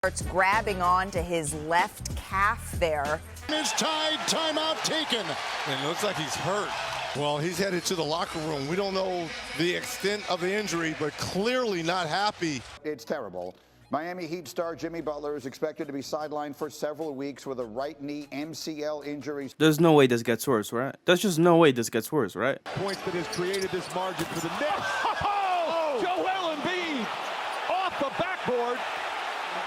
Starts grabbing on to his left calf there. Is tied, timeout taken. And it looks like he's hurt. Well, he's headed to the locker room. We don't know the extent of the injury, but clearly not happy. It's terrible. Miami Heat star Jimmy Butler is expected to be sidelined for several weeks with a right knee MCL injury. There's no way this gets worse, right? There's just no way this gets worse, right? Point that has created this margin for the Knicks. Oh! Joel Embiid off the backboard,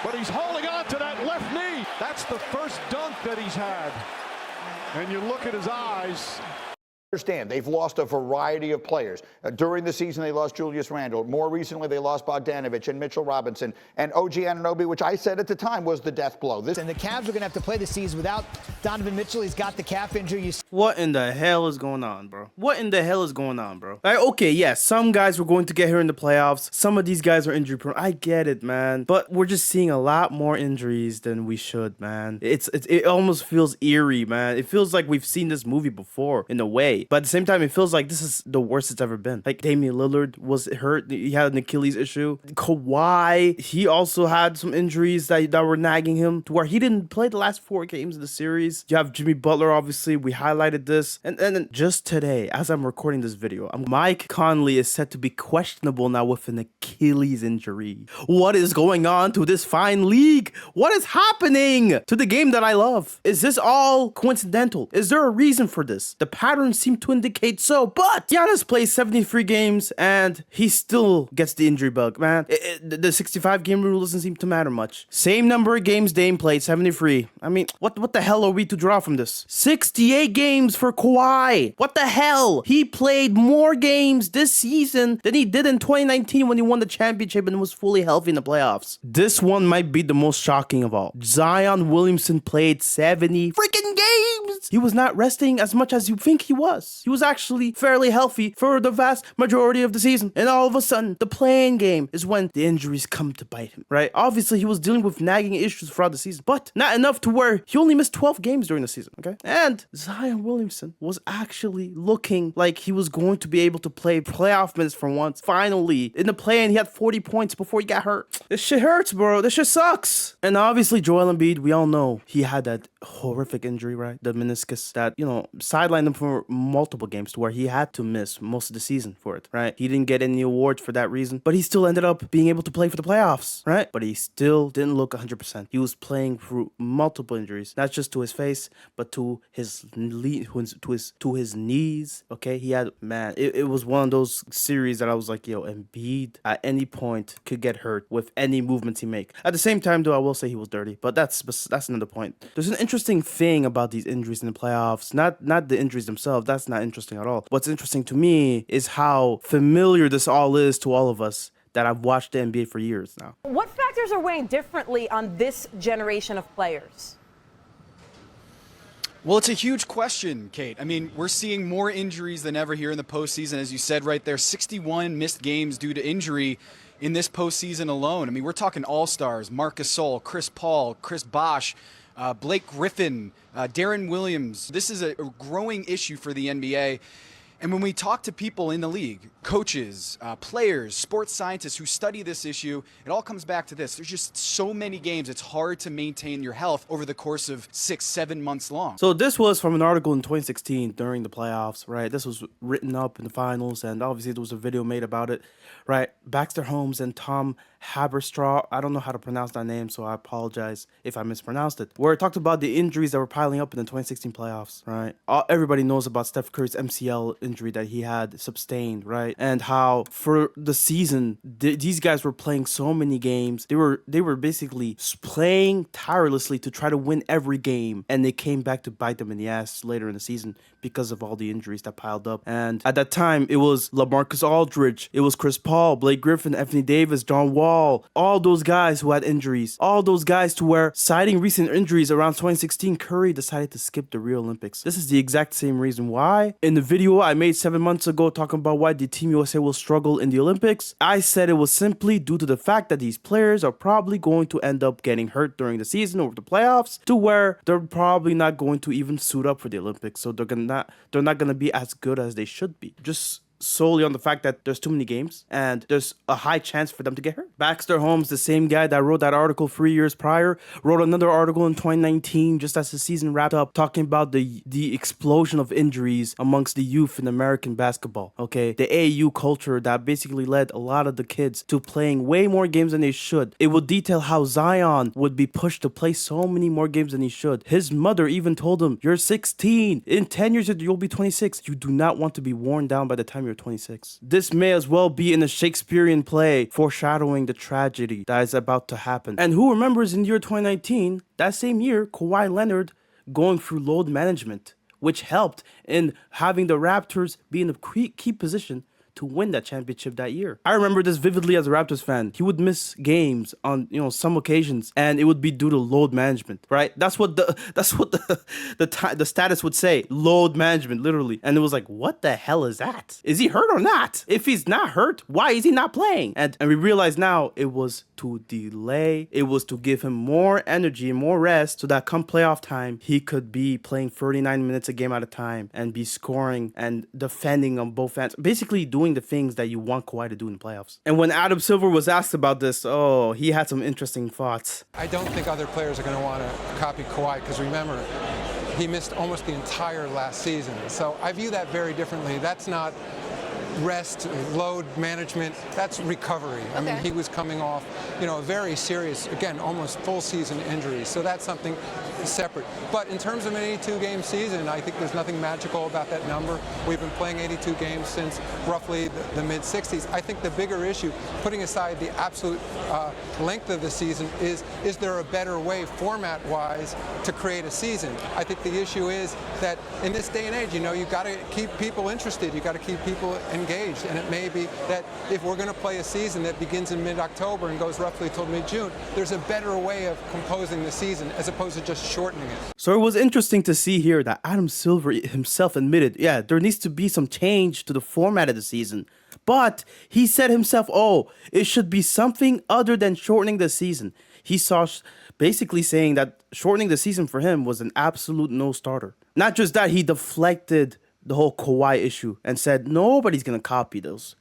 but he's holding on to that left knee. That's the first dunk that he's had. And you look at his eyes. Understand, they've lost a variety of players. During the season, they lost Julius Randle. More recently, they lost Bogdanovich and Mitchell Robinson and OG Anunoby, which I said at the time was the death blow. And the Cavs are going to have to play the season without Donovan Mitchell. He's got the calf injury. What in the hell is going on, bro? What in the hell is going on, bro? Like, okay, yeah, some guys were going to get here in the playoffs. Some of these guys are injury prone. I get it, man. But we're just seeing a lot more injuries than we should, man. It almost feels eerie, man. It feels like we've seen this movie before in a way. But at the same time, it feels like this is the worst it's ever been. Like, Damian Lillard was hurt. He had an Achilles issue. Kawhi, he also had some injuries that were nagging him to where he didn't play the last 4 games of the series. You have Jimmy Butler, obviously. We highlighted this. And then just today, as I'm recording this video, Mike Conley is said to be questionable now with an Achilles injury. What is going on to this fine league? What is happening to the game that I love? Is this all coincidental? Is there a reason for this? The patterns seem to indicate so, but Giannis plays 73 games and he still gets the injury bug, man. The 65 game rule doesn't seem to matter much. Same number of games Dame played, 73. I mean, what the hell are we to draw from this? 68 games for Kawhi. What the hell? He played more games this season than he did in 2019 when he won the championship and was fully healthy in the playoffs. This one might be the most shocking of all. Zion Williamson played 70 freaking games. He was not resting as much as you think he was. He was actually fairly healthy for the vast majority of the season. And all of a sudden, the playing game is when the injuries come to bite him, right? Obviously, he was dealing with nagging issues throughout the season, but not enough to where he only missed 12 games during the season, okay? And Zion Williamson was actually looking like he was going to be able to play playoff minutes for once. Finally, in the play-in, he had 40 points before he got hurt. This shit hurts, bro. This shit sucks. And obviously, Joel Embiid, we all know he had that horrific injury, right? The meniscus that, sidelined him for multiple games to where he had to miss most of the season for it, right? He didn't get any awards for that reason, but he still ended up being able to play for the playoffs, right? But he still didn't look 100%. He was playing through multiple injuries, not just to his face, but to his knees. Okay, he had, man, it was one of those series that I was like, yo, Embiid at any point could get hurt with any movements he make. At the same time, though, I will say he was dirty, but that's another point. There's an interesting thing about these injuries in the playoffs, not the injuries themselves. That's not interesting at all. What's interesting to me is how familiar this all is to all of us that I've watched the NBA for years now. What factors are weighing differently on this generation of players? Well, it's a huge question, Kate. I mean, we're seeing more injuries than ever here in the postseason. As you said right there, 61 missed games due to injury in this postseason alone. I mean, we're talking all-stars, Marc Gasol, Chris Paul, Chris Bosh, Blake Griffin, Darren Williams. This is a growing issue for the NBA. And when we talk to people in the league, coaches, players, sports scientists who study this issue, it all comes back to this. There's just so many games. It's hard to maintain your health over the course of 6-7 months long. So this was from an article in 2016 during the playoffs, right? This was written up in the finals, and obviously there was a video made about it, right? Baxter Holmes and Tom Haberstraw, I don't know how to pronounce that name, so I apologize if I mispronounced it, where it talked about the injuries that were piling up in the 2016 playoffs, right? Everybody knows about Steph Curry's MCL injury that he had sustained, right? And how for the season, these guys were playing so many games. They were basically playing tirelessly to try to win every game, and they came back to bite them in the ass later in the season because of all the injuries that piled up. And at that time, it was LaMarcus Aldridge, it was Chris Paul, Blake Griffin, Anthony Davis, John Wall, all those guys who had injuries, all those guys to where, citing recent injuries around 2016, Curry decided to skip the Rio Olympics. This is the exact same reason why. In the video I made 7 months ago talking about why the Team USA will struggle in the Olympics, I said it was simply due to the fact that these players are probably going to end up getting hurt during the season or the playoffs, to where they're probably not going to even suit up for the Olympics, so they're not going to be as good as they should be. Just solely on the fact that there's too many games and there's a high chance for them to get hurt. Baxter Holmes, the same guy that wrote that article 3 years prior, wrote another article in 2019 just as the season wrapped up talking about the explosion of injuries amongst the youth in American basketball. Okay, the AAU culture that basically led a lot of the kids to playing way more games than they should. It would detail how Zion would be pushed to play so many more games than he should. His mother even told him, "You're 16. In 10 years, you'll be 26. You do not want to be worn down by the time you're 26." This may as well be in a Shakespearean play foreshadowing the tragedy that is about to happen. And who remembers in the year 2019, that same year, Kawhi Leonard going through load management, which helped in having the Raptors be in a key position to win that championship that year. I remember this vividly as a Raptors fan. He would miss games on some occasions, and it would be due to load management, right? That's what the status would say, load management, literally. And it was like, what the hell is that? Is he hurt or not? If he's not hurt, why is he not playing? And we realize now it was to delay. It was to give him more energy and more rest so that come playoff time, he could be playing 39 minutes a game at a time and be scoring and defending on both ends. Basically doing the things that you want Kawhi to do in the playoffs. And when Adam Silver was asked about this, he had some interesting thoughts. I don't think other players are going to want to copy Kawhi because remember, he missed almost the entire last season. So I view that very differently. That's not rest, load management, that's recovery. I mean, he was coming off, a very serious, again, almost full season injury. So that's something separate. But in terms of an 82-game season, I think there's nothing magical about that number. We've been playing 82 games since roughly the mid-60s. I think the bigger issue, putting aside the absolute length of the season, is there a better way, format-wise, to create a season? I think the issue is that in this day and age, you've got to keep people interested. You've got to keep people engaged. And it may be that if we're going to play a season that begins in mid-October and goes roughly till mid-June, there's a better way of composing the season as opposed to just shortening it. So it was interesting to see here that Adam Silver himself admitted, there needs to be some change to the format of the season. But he said himself, it should be something other than shortening the season. He saw basically saying that shortening the season for him was an absolute no-starter. Not just that, he deflected the whole Kawhi issue and said nobody's going to copy those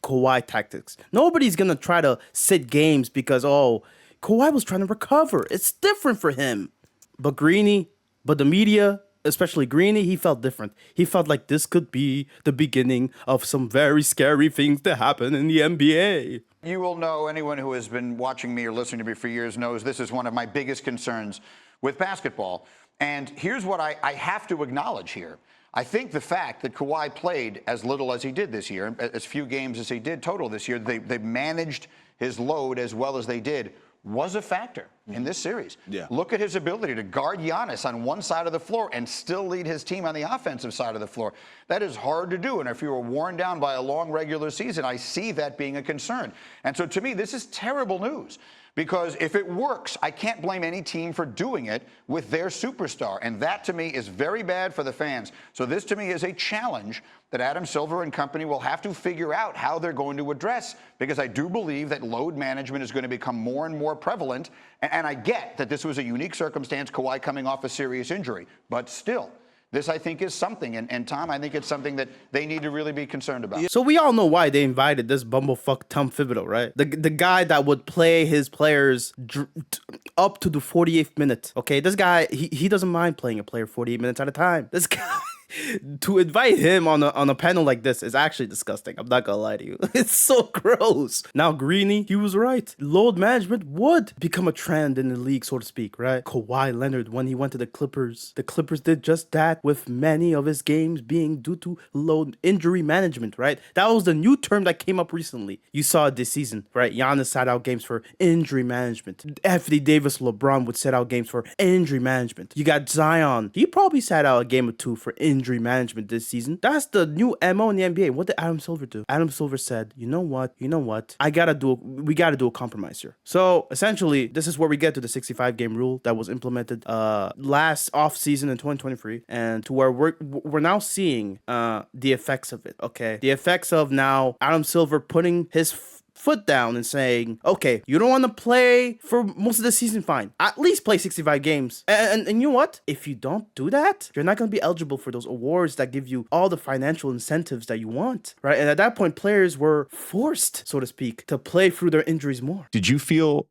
Kawhi tactics. Nobody's going to try to sit games because, Kawhi was trying to recover. It's different for him. But the media, especially Greeny, he felt different. He felt like this could be the beginning of some very scary things to happen in the NBA. You will know, anyone who has been watching me or listening to me for years knows this is one of my biggest concerns with basketball. And here's what I have to acknowledge here. I think the fact that Kawhi played as little as he did this year, as few games as he did total this year, they managed his load as well as they did, was a factor in this series. Yeah. Look at his ability to guard Giannis on one side of the floor and still lead his team on the offensive side of the floor. That is hard to do, and if you were worn down by a long regular season, I see that being a concern. And so to me, this is terrible news. Because if it works, I can't blame any team for doing it with their superstar. And that, to me, is very bad for the fans. So this, to me, is a challenge that Adam Silver and company will have to figure out how they're going to address. Because I do believe that load management is going to become more and more prevalent. And I get that this was a unique circumstance, Kawhi coming off a serious injury. But still, this, I think, is something. And Tom, I think it's something that they need to really be concerned about. So we all know why they invited this bumblefuck Tom Thibodeau, right? The guy that would play his players up to the 48th minute. Okay, this guy, he doesn't mind playing a player 48 minutes at a time. This guy... To invite him on a panel like this is actually disgusting. I'm not gonna lie to you. It's so gross. Now, Greeny, he was right. Load management would become a trend in the league, so to speak, right? Kawhi Leonard, when he went to the Clippers did just that with many of his games being due to load injury management, right? That was the new term that came up recently. You saw it this season, right? Giannis sat out games for injury management. Anthony Davis, LeBron would set out games for injury management. You got Zion. He probably sat out a game or two for injury management this season. That's the new MO in the NBA. What did Adam Silver do? Adam Silver said, you know what? we gotta do a compromise here. So essentially, this is where we get to the 65-game rule that was implemented last off season in 2023, and to where we're now seeing the effects of it. Okay, the effects of now Adam Silver putting his foot down and saying, okay, you don't want to play for most of the season, fine. At least play 65 games. And you know what? If you don't do that, you're not going to be eligible for those awards that give you all the financial incentives that you want, right? And at that point, players were forced, so to speak, to play through their injuries more. Did you feel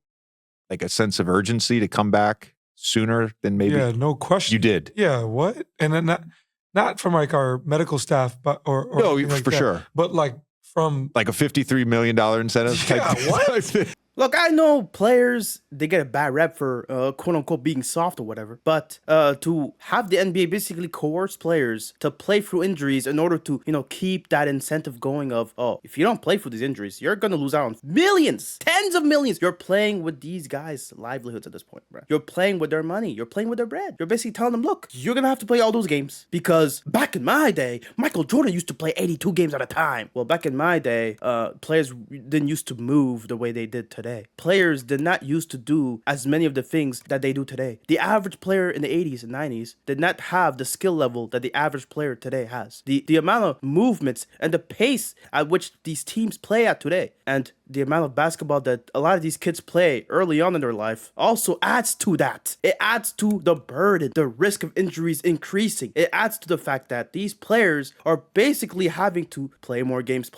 like a sense of urgency to come back sooner than maybe? Yeah, no question. You did? Yeah, what? And then not from like our medical staff, but or no, like for that, sure. But like from like a $53 million incentive. Yeah, what? Look, I know players, they get a bad rep for quote unquote being soft or whatever, but to have the NBA basically coerce players to play through injuries in order to, keep that incentive going of, oh, if you don't play through these injuries, you're going to lose out on millions, tens of millions. You're playing with these guys' livelihoods at this point, bro. You're playing with their money. You're playing with their bread. You're basically telling them, look, you're going to have to play all those games because back in my day, Michael Jordan used to play 82 games at a time. Well, back in my day, players didn't used to move the way they did today. Players did not used to do as many of the things that they do today. The average player in the 80s and 90s did not have the skill level that the average player today has. The amount of movements and the pace at which these teams play at today, and the amount of basketball that a lot of these kids play early on in their life also adds to that. It adds to the burden, the risk of injuries increasing. It adds to the fact that these players are basically having to play more games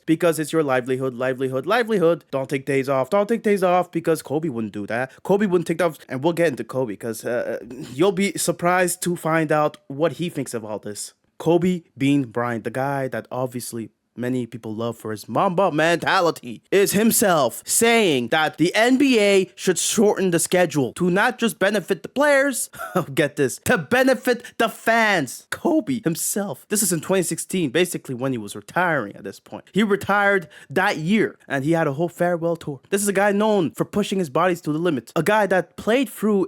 because it's your livelihood. Don't take days off because Kobe wouldn't do that. Kobe wouldn't take off, and we'll get into Kobe because you'll be surprised to find out what he thinks of all this. Kobe being Bryant, the guy that obviously many people love for his Mamba mentality, is himself saying that the NBA should shorten the schedule to not just benefit the players, get this, to benefit the fans. Kobe himself. This is in 2016, basically when he was retiring at this point. He retired that year and he had a whole farewell tour. This is a guy known for pushing his bodies to the limit. A guy that played through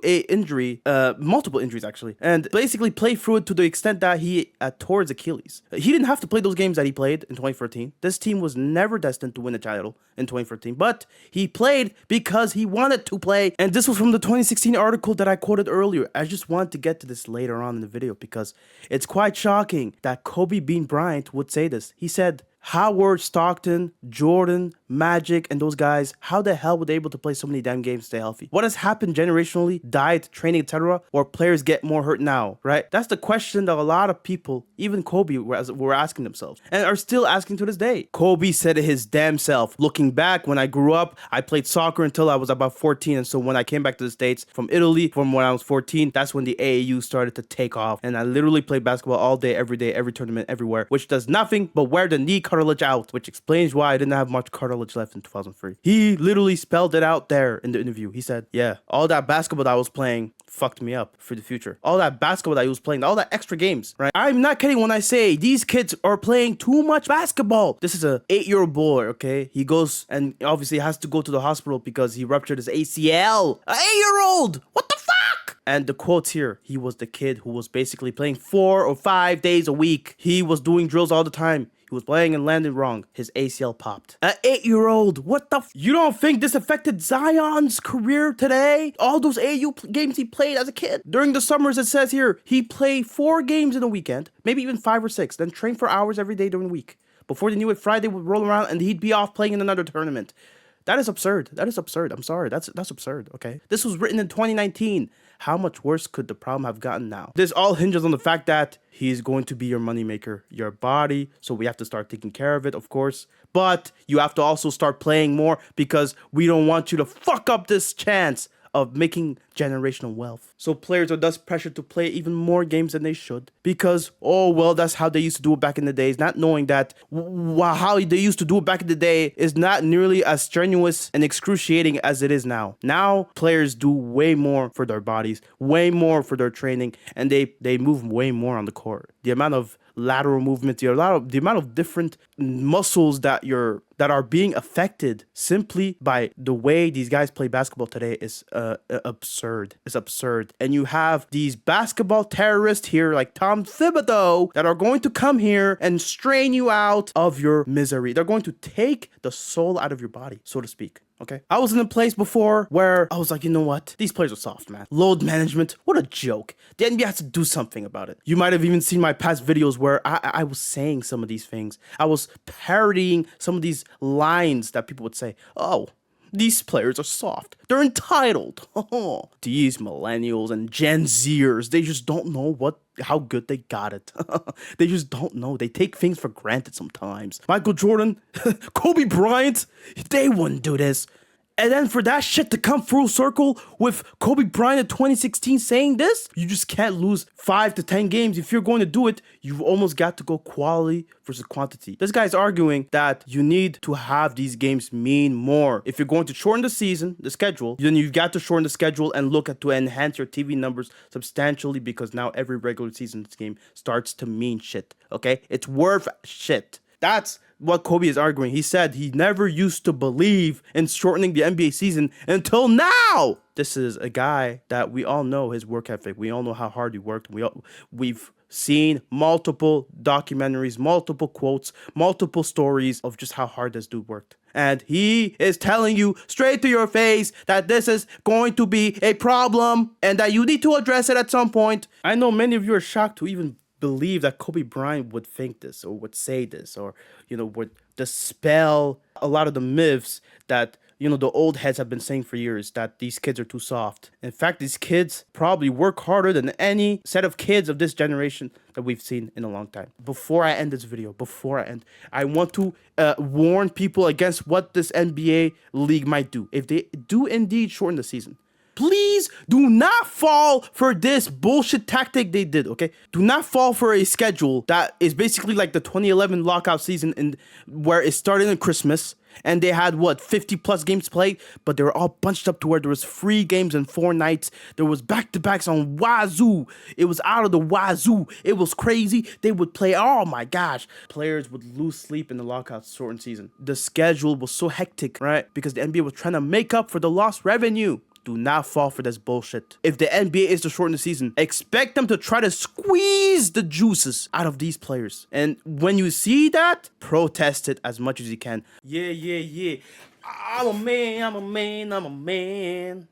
multiple injuries actually, and basically played through it to the extent that he tore his Achilles. He didn't have to play those games that he played in 2014. This team was never destined to win a title in 2014, but he played because he wanted to play. And this was from the 2016 article that I quoted earlier. I just wanted to get to this later on in the video because it's quite shocking that Kobe Bean Bryant would say this. He said, Howard, Stockton, Jordan, Magic, and those guys, how the hell were they able to play so many damn games to stay healthy? What has happened generationally, diet, training, etc., or players get more hurt now, right? That's the question that a lot of people, even Kobe, were asking themselves and are still asking to this day. Kobe said to his damn self, looking back, when I grew up, I played soccer until I was about 14, and so when I came back to the States from Italy, from when I was 14, that's when the AAU started to take off, and I literally played basketball all day, every tournament, everywhere, which does nothing but wear the knee cartilage out, which explains why I didn't have much cartilage left in 2003. He literally spelled it out there in the interview. He said, yeah, all that basketball that I was playing fucked me up for the future. All that basketball that he was playing, all that extra games, right? I'm not kidding when I say these kids are playing too much basketball. This is a 8-year-old boy, okay? He goes and obviously has to go to the hospital because he ruptured his ACL. An 8-year-old! What the fuck? And the quotes here, he was the kid who was basically playing 4 or 5 days a week. He was doing drills all the time. He was playing and landed wrong. His ACL popped. An 8-year-old. What the You don't think this affected Zion's career today? All those AAU games he played as a kid. During the summers, it says here, he played 4 games in a weekend, maybe even 5 or 6, then trained for hours every day during the week. Before they knew it, Friday would roll around and he'd be off playing in another tournament. That is absurd. That is absurd. I'm sorry. That's absurd, okay? This was written in 2019. How much worse could the problem have gotten now? This all hinges on the fact that he's going to be your moneymaker, your body. So we have to start taking care of it, of course. But you have to also start playing more because we don't want you to fuck up this chance of making generational wealth. So players are thus pressured to play even more games than they should because, oh, well, that's how they used to do it back in the days, not knowing that how they used to do it back in the day is not nearly as strenuous and excruciating as it is now. Now, players do way more for their bodies, way more for their training, and they move way more on the court. The amount of lateral movement, the amount of different muscles that are being affected simply by the way these guys play basketball today is absurd. It's absurd. And you have these basketball terrorists here like Tom Thibodeau that are going to come here and strain you out of your misery. They're going to take the soul out of your body, so to speak. okay? I was in a place before where I was like, you know what? These players are soft, man. Load management, what a joke. The NBA has to do something about it. You might have even seen my past videos where I was saying some of these things. I was parodying some of these lines that people would say. Oh, these players are soft. They're entitled. These millennials and Gen Zers, they just don't know how good they got it. They just don't know. They take things for granted sometimes. Michael Jordan, Kobe Bryant, they wouldn't do this. And then for that shit to come full circle with Kobe Bryant in 2016 saying this, you just can't lose 5 to 10 games. If you're going to do it, you've almost got to go quality versus quantity. This guy's arguing that you need to have these games mean more. If you're going to shorten the season, the schedule, then you've got to shorten the schedule and look at to enhance your TV numbers substantially, because now every regular season game starts to mean shit. Okay? It's worth shit. That's what Kobe is arguing. He said he never used to believe in shortening the NBA season until now. This is a guy that we all know his work ethic. We all know how hard he worked. We've seen multiple documentaries, multiple quotes, multiple stories of just how hard this dude worked. And he is telling you straight to your face that this is going to be a problem and that you need to address it at some point. I know many of you are shocked to even believe that Kobe Bryant would think this or would say this, or, you know, would dispel a lot of the myths that, you know, the old heads have been saying for years, that these kids are too soft. In fact, these kids probably work harder than any set of kids of this generation that we've seen in a long time. Before I end this video, I want to warn people against what this NBA league might do. If they do indeed shorten the season, please do not fall for this bullshit tactic they did, okay? Do not fall for a schedule that is basically like the 2011 lockout season, where it started on Christmas and they had, 50 plus games played, but they were all bunched up to where there was 3 games in 4 nights. There was back-to-backs on wazoo. It was out of the wazoo. It was crazy. They would play, oh my gosh. Players would lose sleep in the lockout shortened season. The schedule was so hectic, right? Because the NBA was trying to make up for the lost revenue. Do not fall for this bullshit. If the NBA is to shorten the season, expect them to try to squeeze the juices out of these players. And when you see that, protest it as much as you can. Yeah. I'm a man.